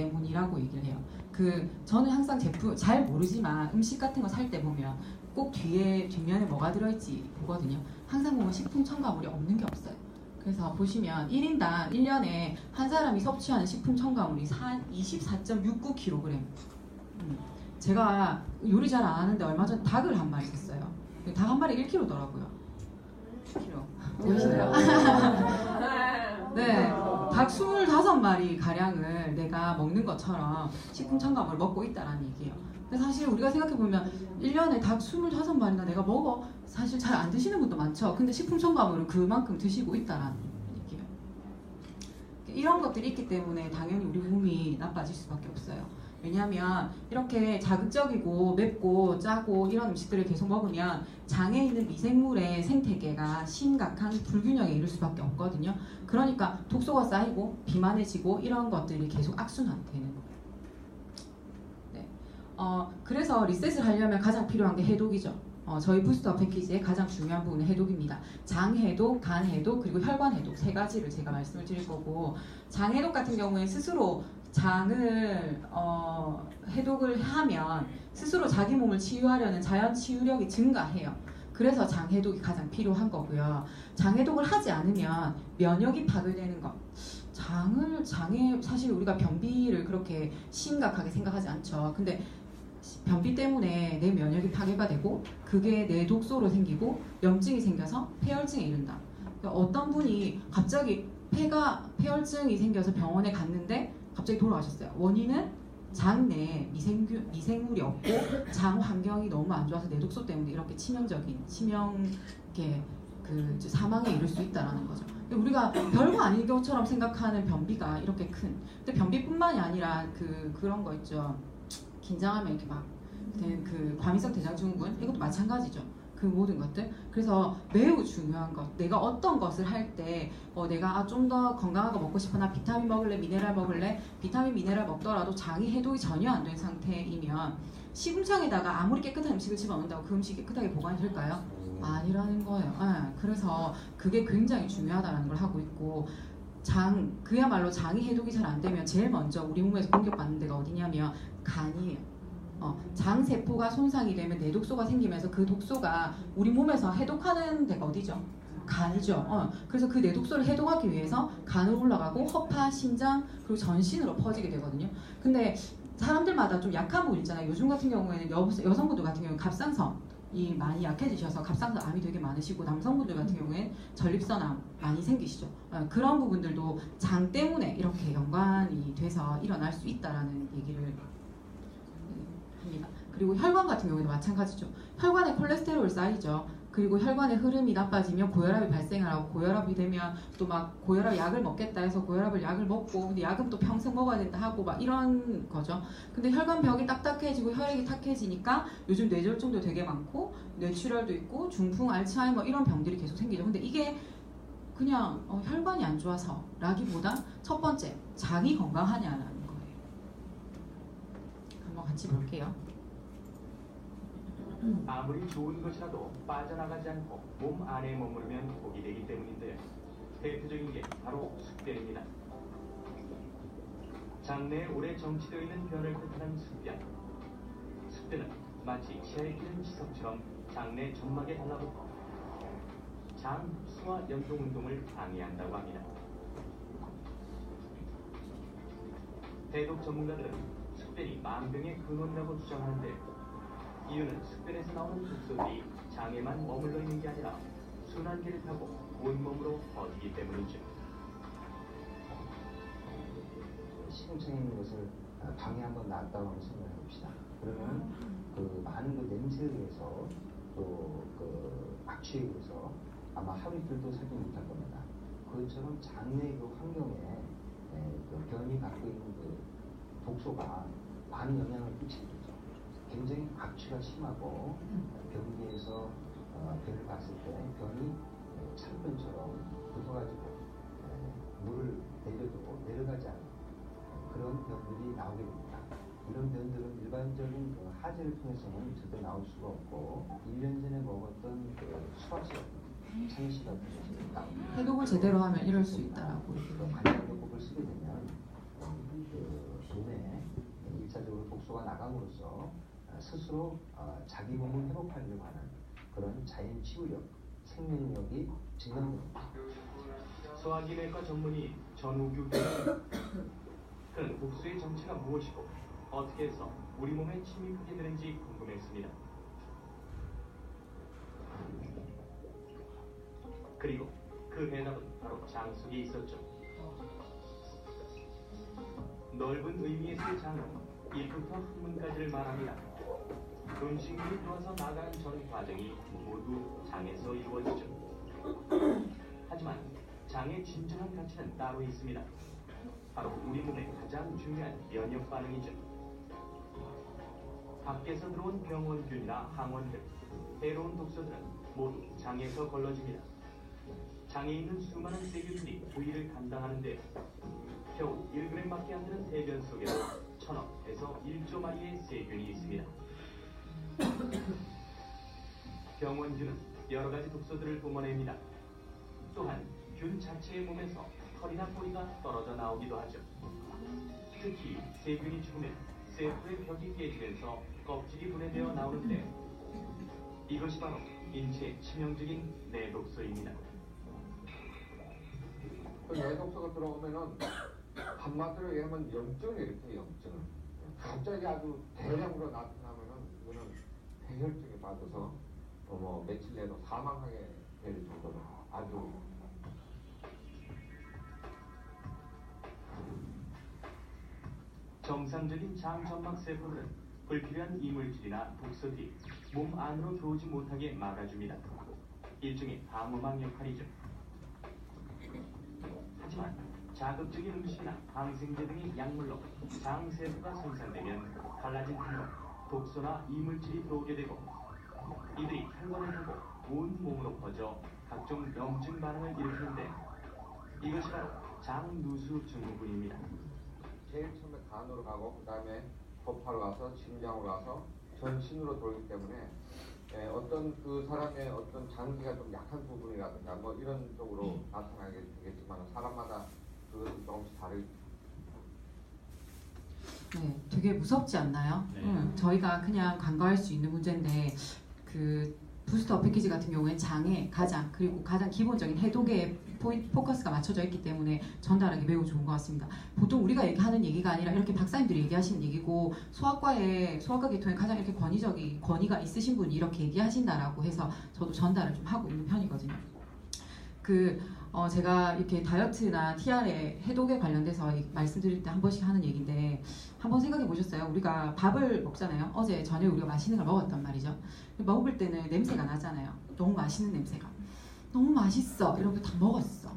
때문이라고 얘기를 해요. 저는 항상 제품 잘 모르지만 음식 같은 거 살 때 보면 꼭 뒷면에 뭐가 들어있지 보거든요. 항상 보면 식품 첨가물이 없는 게 없어요. 그래서 보시면 1인당 1년에 한 사람이 섭취하는 식품 첨가물이 24.69kg. 제가 요리 잘 안 하는데 얼마 전에 닭을 한 마리 샀어요. 닭 한 마리 1kg더라고요. 1kg. 보이시나요? 네, 닭 25마리 가량을 내가 먹는 것처럼 식품 첨가물을 먹고 있다라는 얘기예요. 근데 사실 우리가 생각해보면 1년에 닭 25마리나 내가 먹어. 사실 잘 안 드시는 분도 많죠. 근데 식품 첨가물은 그만큼 드시고 있다라는 얘기예요. 이런 것들이 있기 때문에 당연히 우리 몸이 나빠질 수밖에 없어요. 왜냐하면 이렇게 자극적이고 맵고 짜고 이런 음식들을 계속 먹으면 장에 있는 미생물의 생태계가 심각한 불균형에 이를 수밖에 없거든요. 그러니까 독소가 쌓이고 비만해지고 이런 것들이 계속 악순환되는 거예요. 네. 그래서 리셋을 하려면 가장 필요한 게 해독이죠. 저희 부스터 패키지의 가장 중요한 부분은 해독입니다. 장 해독, 간 해독, 그리고 혈관 해독 세 가지를 제가 말씀을 드릴 거고, 장 해독 같은 경우에 스스로 장을 해독을 하면 스스로 자기 몸을 치유하려는 자연 치유력이 증가해요. 그래서 장 해독이 가장 필요한 거고요. 장 해독을 하지 않으면 면역이 파괴되는 것. 장에 사실 우리가 변비를 그렇게 심각하게 생각하지 않죠. 근데 변비 때문에 내 면역이 파괴가 되고 그게 내 독소로 생기고 염증이 생겨서 폐혈증에 이른다. 그러니까 어떤 분이 갑자기 폐혈증이 생겨서 병원에 갔는데 갑자기 돌아가셨어요. 원인은 장 내에 미생물이 없고 장 환경이 너무 안 좋아서 내독소 때문에 이렇게 사망에 이를 수 있다는 거죠. 우리가 별거 아닌 것처럼 생각하는 변비가 이렇게 큰. 근데 변비뿐만이 아니라 그런 거 있죠. 긴장하면 이렇게 막 과민성 대장증후군, 이것도 마찬가지죠. 그 모든 것들. 그래서 매우 중요한 것, 내가 어떤 것을 할 때 내가 좀 더 건강한 거 먹고 싶어, 나 비타민 먹을래, 미네랄 먹을래. 비타민, 미네랄 먹더라도 장이 해독이 전혀 안 된 상태이면 시궁창에다가 아무리 깨끗한 음식을 집어넣는다고 그 음식이 깨끗하게 보관이 될까요? 아니라는 거예요. 그래서 그게 굉장히 중요하다는 걸 하고 있고, 그야말로 장이 해독이 잘 안 되면 제일 먼저 우리 몸에서 공격받는 데가 어디냐면 간이에요. 장 세포가 손상이 되면 내독소가 생기면서 그 독소가 우리 몸에서 해독하는 데가 어디죠? 간이죠. 그래서 그 내독소를 해독하기 위해서 간으로 올라가고 허파, 심장, 그리고 전신으로 퍼지게 되거든요. 근데 사람들마다 좀 약한 부분 있잖아요. 요즘 같은 경우에는 여성분들 같은 경우는 갑상선이 많이 약해지셔서 갑상선 암이 되게 많으시고, 남성분들 같은 경우에는 전립선암 많이 생기시죠. 그런 부분들도 장 때문에 이렇게 연관이 돼서 일어날 수 있다라는 얘기를 합니다. 그리고 혈관 같은 경우에도 마찬가지죠. 혈관에 콜레스테롤 쌓이죠. 그리고 혈관의 흐름이 나빠지면 고혈압이 발생하고, 고혈압이 되면 또 막 고혈압 약을 먹겠다 해서 약을 먹고, 근데 약은 또 평생 먹어야 된다 하고 막 이런 거죠. 근데 혈관벽이 딱딱해지고 혈액이 탁해지니까 요즘 뇌졸중도 되게 많고 뇌출혈도 있고 중풍, 알츠하이머 이런 병들이 계속 생기죠. 근데 이게 그냥 혈관이 안 좋아서 라기보다 첫 번째 장이 건강하냐라는 거예요. 한번 같이 볼게요. 아무리 좋은 것이라도 빠져나가지 않고 몸 안에 머무르면 독이 되기 때문인데요. 대표적인 게 바로 숙변입니다. 장내에 오래 정치되어 있는 변을 뜻하는 숙변. 숙변은 마치 치아에 끼는 지석처럼 장내 점막에 달라붙어 장 흡수와 연동 운동을 방해한다고 합니다. 해독 전문가들은 숙변이 만병의 근원이라고 주장하는데, 이유는 숙변에서 나오는 독소들이 장에만 머물러 있는 게 아니라 순환기를 타고 온몸으로 퍼지기 때문이죠. 시궁창에 있는 것을 방에 한번 놨다고 한번 생각해 봅시다. 그러면 많은 냄새에 의해서 또 악취에 의해서 아마 하루 이틀도 살지 못할 겁니다. 그것처럼 장내 환경에 변이 갖고 있는 독소가 많은 영향을 끼치죠. 굉장히 악취가 심하고 변기에서 변을 봤을 때 변이 철분처럼 붙어가지고 물을 내려두고 내려가지 않는 그런 변들이 나오게 됩니다. 이런 변들은 일반적인 하재를 통해서는 절대 나올 수가 없고, 1년 전에 먹었던 수화시럽, 참시럽 해독을 제대로 하면 이럴 수 있다라고. 관장요법을 쓰게 되면 몸에 스스로 자기 몸을 회복하려고 하는 그런 자연 치유력, 생명력이 증강됩니다. 소화기내과 전문의 전우규 교수는 그는 국수의 정체가 무엇이고 어떻게 해서 우리 몸에 침입하게 되는지 궁금했습니다. 그리고 그 대답은 바로 장 속에 있었죠. 넓은 의미에서의 장은 입부터 학문까지를 말합니다. 음식물이 들어와서 나가는 전 과정이 모두 장에서 이루어지죠. 하지만 장의 진정한 가치는 따로 있습니다. 바로 우리 몸의 가장 중요한 면역 반응이죠. 밖에서 들어온 병원균이나 항원들, 해로운 독소들은 모두 장에서 걸러집니다. 장에 있는 수많은 세균들이 부위를 담당하는데 겨우 1g밖에 안 되는 대변 속에도 1000억에서 1조 마리의 세균이 있습니다. 병원균은 여러 가지 독소들을 뿜어냅니다. 또한 균 자체의 몸에서 털이나 뿌리가 떨어져 나오기도 하죠. 특히 세균이 죽으면 세포의 벽이 깨지면서 껍질이 분해되어 나오는데 이것이 바로 인체에 치명적인 내독소입니다. 그 내독소가 들어오면은 한마디로 얘기하면 염증이 이렇게 염증. 갑자기 아주 대량으로 나타나면은 이거는 폐혈증에 빠져서 뭐 며칠 내로 사망하게 될 정도로 아주 정상적인 장 점막 세포들은 불필요한 이물질이나 독소들이 몸 안으로 들어오지 못하게 막아줍니다. 일종의 방어막 역할이죠. 하지만 자극적인 음식이나 항생제 등의 약물로 장 세포가 손상되면 갈라진 틈으로 독소나 이물질이 들어오게 되고 이들이 혈관을 타고 온 몸으로 퍼져 각종 염증 반응을 일으키는데 이것이 바로 장누수 증후군입니다. 제일 처음에 간으로 가고 그 다음에 거파로 가서 심장으로 가서 전신으로 돌기 때문에 어떤 그 사람의 어떤 장기가 좀 약한 부분이라든가 뭐 이런 쪽으로 나타나게 되겠지만 사람마다 그것은 조금씩 다르죠. 네, 되게 무섭지 않나요? 네. 저희가 그냥 간과할 수 있는 문제인데 그 부스터 패키지 같은 경우에는 장에 그리고 가장 기본적인 해독에 포커스가 맞춰져 있기 때문에 전달하기 매우 좋은 것 같습니다. 보통 우리가 얘기하는 얘기가 아니라 이렇게 박사님들이 얘기하시는 얘기고 소아과 계통에 가장 이렇게 권위가 있으신 분이 이렇게 얘기하신다라고 해서 저도 전달을 좀 하고 있는 편이거든요. 제가 이렇게 다이어트나 TR의 해독에 관련돼서 말씀드릴 때 한 번씩 하는 얘기인데 한번 생각해 보셨어요? 우리가 밥을 먹잖아요. 어제 저녁에 우리가 맛있는 걸 먹었단 말이죠. 먹을 때는 냄새가 나잖아요. 너무 맛있는 냄새가. 너무 맛있어. 이렇게 다 먹었어.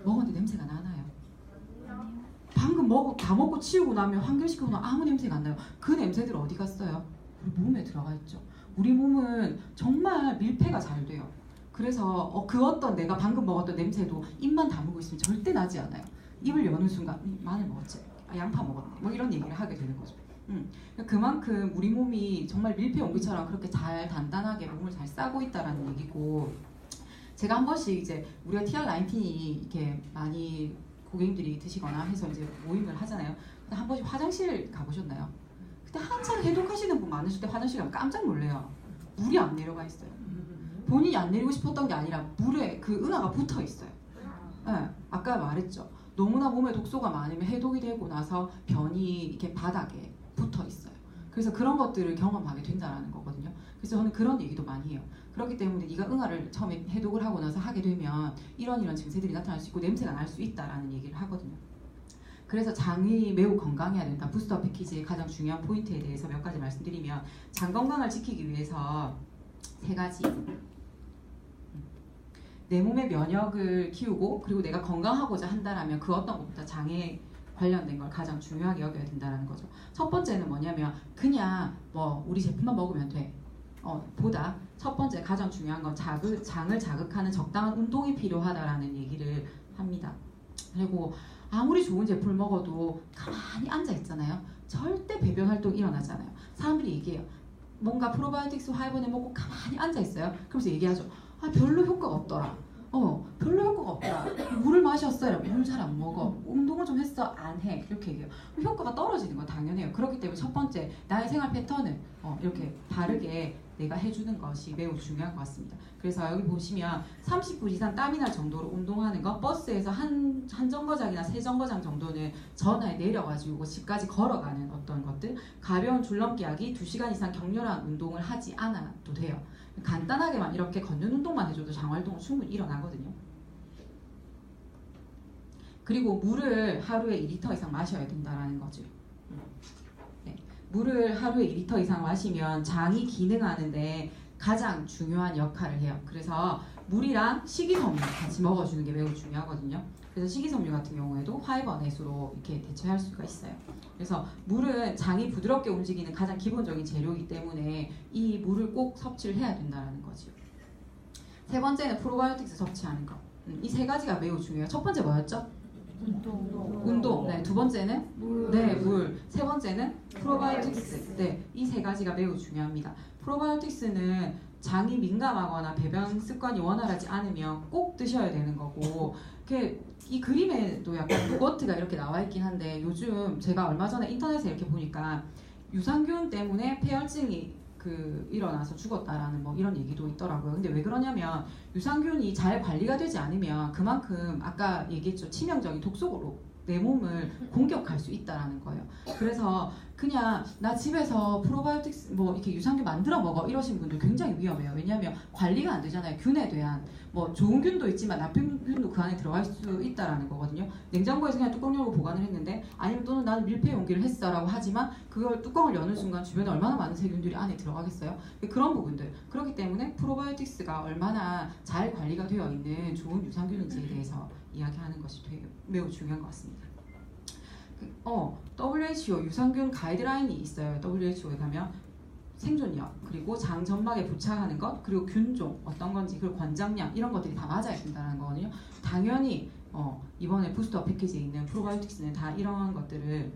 먹었는데 냄새가 나나요? 방금 다 먹고 치우고 나면 환결시키고 나면 아무 냄새가 안 나요. 그 냄새들 어디 갔어요? 우리 몸에 들어가 있죠. 우리 몸은 정말 밀폐가 잘 돼요. 그래서 그 어떤 내가 방금 먹었던 냄새도 입만 다물고 있으면 절대 나지 않아요. 입을 여는 순간 마늘 먹었지, 양파 먹었네, 뭐 이런 얘기를 하게 되는 거죠. 그만큼 우리 몸이 정말 밀폐 용기처럼 그렇게 잘 단단하게 몸을 잘 싸고 있다라는 얘기고, 제가 한 번씩 이제 우리가 TR19이 이렇게 많이 고객님들이 드시거나 해서 이제 모임을 하잖아요. 근데 한 번씩 화장실 가보셨나요? 그때 한창 해독하시는 분 많으실 때 화장실 가면 깜짝 놀래요. 물이 안 내려가 있어요. 본인이 안 내리고 싶었던 게 아니라 물에 그 은하가 붙어 있어요. 네, 아까 말했죠. 너무나 몸에 독소가 많으면 해독이 되고 나서 변이 이렇게 바닥에 붙어 있어요. 그래서 그런 것들을 경험하게 된다라는 거거든요. 그래서 저는 그런 얘기도 많이 해요. 그렇기 때문에 네가 응아를 처음에 해독을 하고 나서 하게 되면 이런 증세들이 나타날 수 있고 냄새가 날 수 있다라는 얘기를 하거든요. 그래서 장이 매우 건강해야 된다. 부스터 패키지의 가장 중요한 포인트에 대해서 몇 가지 말씀드리면, 장 건강을 지키기 위해서 3가지. 내 몸의 면역을 키우고 그리고 내가 건강하고자 한다라면 그 어떤 것보다 장에 관련된 걸 가장 중요하게 여겨야 된다는 거죠. 첫 번째는 뭐냐면 그냥 뭐 우리 제품만 먹으면 돼. 보다 첫 번째 가장 중요한 건 장을 자극하는 적당한 운동이 필요하다라는 얘기를 합니다. 그리고 아무리 좋은 제품을 먹어도 가만히 앉아 있잖아요. 절대 배변 활동이 일어나잖아요. 사람들이 얘기해요. 뭔가 프로바이오틱스 하이번에 먹고 가만히 앉아 있어요. 그러면서 얘기하죠. 별로 효과가 없더라. 별로 효과가 없더라. 물을 마셨어요. 물 잘 안 먹어. 운동을 좀 했어. 안 해. 이렇게 얘기해요. 그럼 효과가 떨어지는 건 당연해요. 그렇기 때문에 첫 번째, 나의 생활 패턴을 이렇게 다르게 내가 해주는 것이 매우 중요한 것 같습니다. 그래서 여기 보시면 30분 이상 땀이 날 정도로 운동하는 거, 버스에서 한 정거장이나 세 정거장 정도는 전화에 내려가지고 집까지 걸어가는 어떤 것들, 가벼운 줄넘기 하기, 2시간 이상 격렬한 운동을 하지 않아도 돼요. 간단하게만 이렇게 걷는 운동만 해줘도 장활동은 충분히 일어나거든요. 그리고 물을 하루에 2리터 이상 마셔야 된다는 거죠. 네. 물을 하루에 2리터 이상 마시면 장이 기능하는데 가장 중요한 역할을 해요. 그래서 물이랑 식이섬유 같이 먹어주는 게 매우 중요하거든요. 그래서 식이섬유 같은 경우에도 화이버넷으로 이렇게 대체할 수가 있어요. 그래서 물은 장이 부드럽게 움직이는 가장 기본적인 재료이기 때문에 이 물을 꼭 섭취를 해야 된다는 거죠. 세 번째는 프로바이오틱스 섭취하는 거. 이 세 가지가 매우 중요해요. 첫 번째 뭐였죠? 운동. 네, 두 번째는 물. 세 번째는 프로바이오틱스. 네, 이 세 가지가 매우 중요합니다. 프로바이오틱스는 장이 민감하거나 배변 습관이 원활하지 않으면 꼭 드셔야 되는 거고, 이 그림에도 약간 요거트가 이렇게 나와 있긴 한데, 요즘 제가 얼마 전에 인터넷에 이렇게 보니까 유산균 때문에 폐혈증이 일어나서 죽었다라는 뭐 이런 얘기도 있더라고요. 근데 왜 그러냐면 유산균이 잘 관리가 되지 않으면 그만큼 아까 얘기했죠. 치명적인 독소로 내 몸을 공격할 수 있다라는 거예요. 그래서 그냥 나 집에서 프로바이오틱스 뭐 이렇게 유산균 만들어 먹어 이러신 분들 굉장히 위험해요. 왜냐하면 관리가 안 되잖아요. 균에 대한 뭐 좋은 균도 있지만 나쁜 균도 그 안에 들어갈 수 있다라는 거거든요. 냉장고에서 그냥 뚜껑 열고 보관을 했는데, 아니면 또는 나는 밀폐 용기를 했어라고 하지만 그걸 뚜껑을 여는 순간 주변에 얼마나 많은 세균들이 안에 들어가겠어요. 그런 부분들. 그렇기 때문에 프로바이오틱스가 얼마나 잘 관리가 되어 있는 좋은 유산균인지에 대해서 이야기하는 것이 매우 중요한 것 같습니다. WHO 유산균 가이드라인이 있어요. WHO에 가면 생존력, 그리고 장 점막에 부착하는 것, 그리고 균종 어떤 건지, 그리고 권장량 이런 것들이 다 맞아야 된다는 거거든요. 당연히 이번에 부스터 패키지에 있는 프로바이오틱스는 다 이런 것들을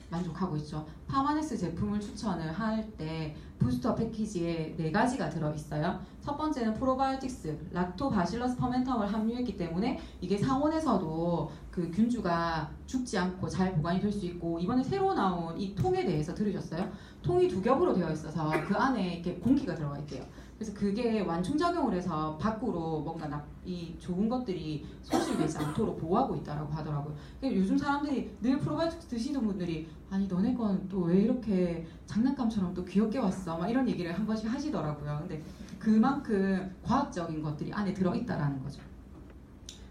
만족하고 있죠. 파마넥스 제품을 추천을 할 때 부스터 패키지에 4가지가 들어있어요. 첫 번째는 프로바이오틱스, 락토바실러스 퍼멘텀을 함유했기 때문에 이게 상온에서도 그 균주가 죽지 않고 잘 보관이 될 수 있고, 이번에 새로 나온 이 통에 대해서 들으셨어요? 통이 2겹으로 되어 있어서 그 안에 이렇게 공기가 들어가 있대요. 그래서 그게 완충작용을 해서 밖으로 뭔가 이 좋은 것들이 소실되지 않도록 보호하고 있다고 하더라고요. 요즘 사람들이 늘 프로바이오틱스 드시는 분들이 아니 너네 건 또 왜 이렇게 장난감처럼 또 귀엽게 왔어? 막 이런 얘기를 한 번씩 하시더라고요. 근데 그만큼 과학적인 것들이 안에 들어있다라는 거죠.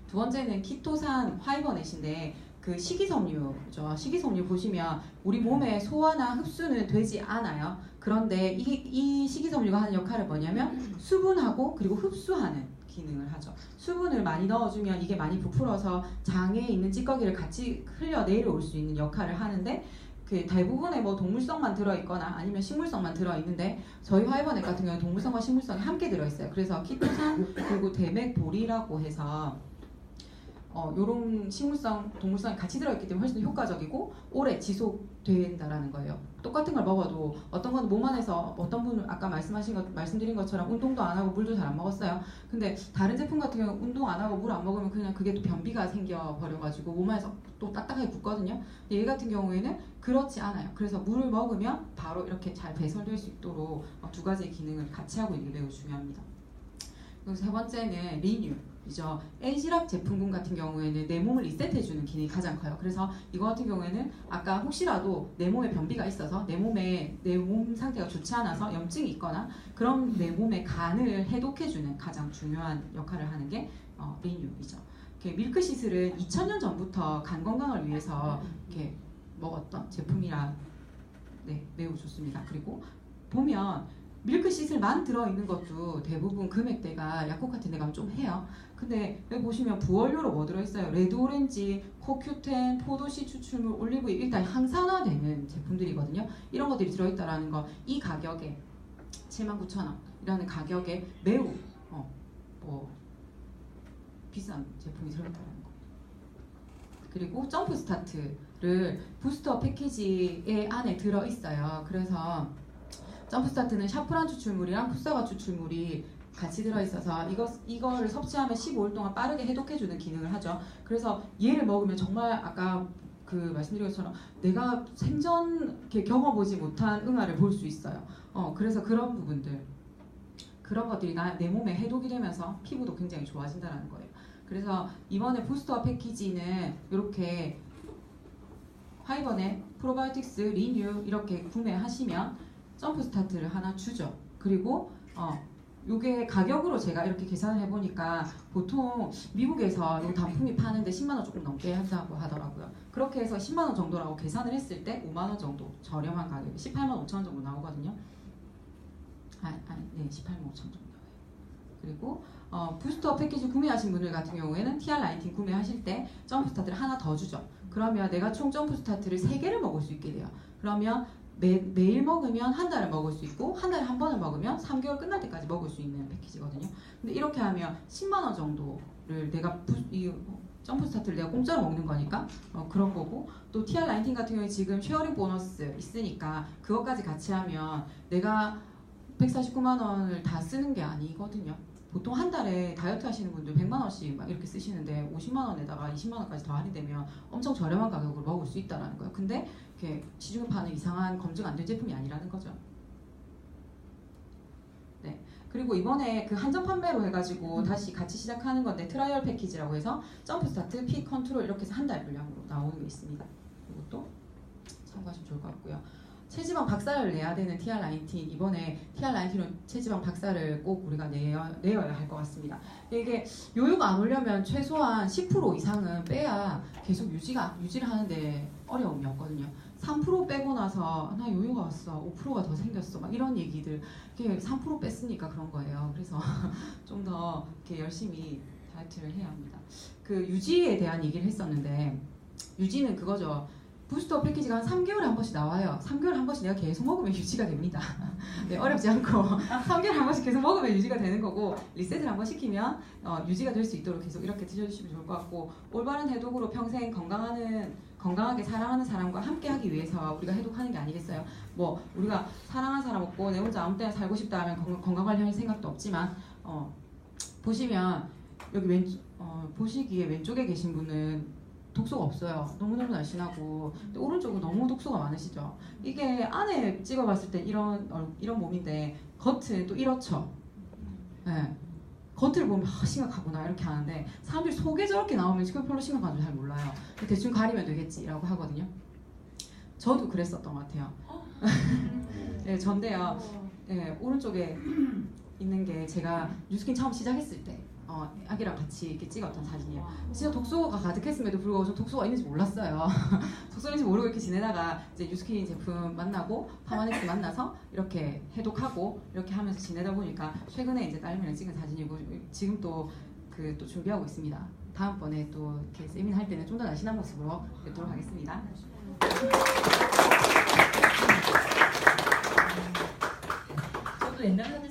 두 번째는 키토산 화이버넷인데 그 식이섬유죠. 식이섬유 보시면 우리 몸에 소화나 흡수는 되지 않아요. 그런데 이 식이섬유가 하는 역할은 뭐냐면 수분하고 그리고 흡수하는 기능을 하죠. 수분을 많이 넣어주면 이게 많이 부풀어서 장에 있는 찌꺼기를 같이 흘려 내려올 수 있는 역할을 하는데, 그 대부분의 뭐 동물성만 들어있거나 아니면 식물성만 들어있는데, 저희 화이버넷 같은 경우는 동물성과 식물성이 함께 들어있어요. 그래서 키토산 그리고 대맥보리라고 해서 요런 식물성, 동물성이 같이 들어있기 때문에 훨씬 더 효과적이고 오래 지속된다라는 거예요. 똑같은 걸 먹어도 어떤 건 몸 안에서, 어떤 분은 아까 말씀드린 것처럼 운동도 안 하고 물도 잘 안 먹었어요. 근데 다른 제품 같은 경우는 운동 안 하고 물 안 먹으면 그냥 그게 또 변비가 생겨버려가지고 몸 안에서 또 딱딱하게 굳거든요. 근데 얘 같은 경우에는 그렇지 않아요. 그래서 물을 먹으면 바로 이렇게 잘 배설될 수 있도록 2가지의 기능을 같이 하고 있는 게 매우 중요합니다. 그리고 세 번째는 리뉴. 이죠. 에이지락 제품군 같은 경우에는 내 몸을 리셋해주는 기능이 가장 커요. 그래서 이거 같은 경우에는 아까 혹시라도 내 몸에 변비가 있어서 내 몸 상태가 좋지 않아서 염증이 있거나 그럼 내 몸의 간을 해독해주는 가장 중요한 역할을 하는 게 리뉴이죠. 밀크시슬은 2000년 전부터 간 건강을 위해서 이렇게 먹었던 제품이라 매우 좋습니다. 그리고 보면 밀크시슬만 들어있는 것도 대부분 금액대가 약국 같은 데 가면 좀 해요. 근데 여기 보시면 부원료로 뭐 들어있어요? 레드오렌지, 코큐텐, 포도씨 추출물, 올리브유, 일단 항산화되는 제품들이거든요. 이런 것들이 들어있다라는 거, 이 가격에 79,000원이라는 가격에 매우 비싼 제품이 들어있다는 거. 그리고 점프 스타트를 부스터 패키지에 안에 들어있어요. 그래서 점프 스타트는 샤프란 추출물이랑 풋사과 추출물이 같이 들어있어서 이거를 섭취하면 15일 동안 빠르게 해독해주는 기능을 하죠. 그래서 얘를 먹으면 정말 아까 그 말씀드린 것처럼 내가 생전 이렇게 경험보지 못한 응아를 볼 수 있어요. 그래서 그런 부분들, 그런 것들이 내 몸에 해독이 되면서 피부도 굉장히 좋아진다는 거예요. 그래서 이번에 부스터 패키지는 이렇게 하이번에 프로바이오틱스, 리뉴 이렇게 구매하시면 점프 스타트를 하나 주죠. 그리고 요게 가격으로 제가 이렇게 계산을 해보니까 보통 미국에서 이 단품이 파는데 10만 원 조금 넘게 한다고 하더라고요. 그렇게 해서 10만 원 정도라고 계산을 했을 때 5만 원 정도 저렴한 가격이 18만 5천 원 정도 나오거든요. 네, 18만 5천 원 정도 나와요. 그리고 부스터 패키지 구매하신 분들 같은 경우에는 TR19 구매하실 때 점프 스타트를 하나 더 주죠. 그러면 내가 총 점프 스타트를 3개를 먹을 수 있게 돼요. 그러면 매일 먹으면 한 달을 먹을 수 있고 한 달에 한 번을 먹으면 3개월 끝날 때까지 먹을 수 있는 패키지거든요. 근데 이렇게 하면 10만 원 정도를 내가 이 점프 스타트를 내가 공짜로 먹는 거니까 그런 거고, 또 TR19 같은 경우에 지금 쉐어링 보너스 있으니까 그것까지 같이 하면 내가 149만 원을 다 쓰는 게 아니거든요. 보통 한 달에 다이어트 하시는 분들 100만 원씩 막 이렇게 쓰시는데 50만 원에다가 20만 원까지 더 할인되면 엄청 저렴한 가격으로 먹을 수 있다라는 거예요. 근데 이렇게 시중에 파는 이상한 검증 안 된 제품이 아니라는 거죠. 네. 그리고 이번에 그 한정 판매로 해가지고 다시 같이 시작하는 건데 트라이얼 패키지라고 해서 점프 스타트, 핏 컨트롤 이렇게 해서 한 달 분량으로 나오는 게 있습니다. 이것도 참고하시면 좋을 것 같고요. 체지방 박살을 내야 되는 TR19, 이번에 TR19로 체지방 박살을 꼭 우리가 내어야 할 것 같습니다. 이게 요요가 안 오려면 최소한 10% 이상은 빼야 계속 유지를 하는데 어려움이 없거든요. 3% 빼고 나서 나 요요가 왔어, 5%가 더 생겼어, 막 이런 얘기들, 이게 3% 뺐으니까 그런 거예요. 그래서 좀 더 이렇게 열심히 다이어트를 해야 합니다. 그 유지에 대한 얘기를 했었는데, 유지는 그거죠. 부스터 패키지가 한 3개월에 한 번씩 나와요. 3개월에 한 번씩 내가 계속 먹으면 유지가 됩니다. 네, 어렵지 않고 3개월에 한 번씩 계속 먹으면 유지가 되는 거고, 리셋을 한 번 시키면 유지가 될 수 있도록 계속 이렇게 드셔주시면 좋을 것 같고, 올바른 해독으로 평생 건강하게 사랑하는 사람과 함께하기 위해서 우리가 해독하는 게 아니겠어요? 뭐 우리가 사랑하는 사람 없고 내 혼자 아무 때나 살고 싶다 하면 건강관리할 생각도 없지만, 보시면 여기 보시기에 왼쪽에 계신 분은 독소가 없어요. 너무너무 날씬하고. 근데 오른쪽은 너무 독소가 많으시죠. 이게 안에 찍어봤을 때 이런 몸인데 겉은 또 이렇죠. 네. 겉을 보면 심각하구나 이렇게 하는데, 사람들이 속에 저렇게 나오면 지금 별로 심각한 줄 잘 몰라요. 대충 가리면 되겠지라고 하거든요. 저도 그랬었던 것 같아요. 네, 전데요. 네, 오른쪽에 있는 게 제가 뉴스킨 처음 시작했을 때 아기랑 같이 이렇게 찍었던 사진이에요. 진짜 독소가 가득했음에도 불구하고 저 독소가 있는지 몰랐어요. 독소인지 모르고 이렇게 지내다가 이제 뉴스킨 제품 만나고 파마넥스 만나서 이렇게 해독하고 이렇게 하면서 지내다 보니까 최근에 이제 딸미랑 찍은 사진이고, 지금 또 준비하고 있습니다. 다음번에 또 이렇게 세미나 할 때는 좀 더 날씬한 모습으로 뵙도록 하겠습니다. 저도 옛날에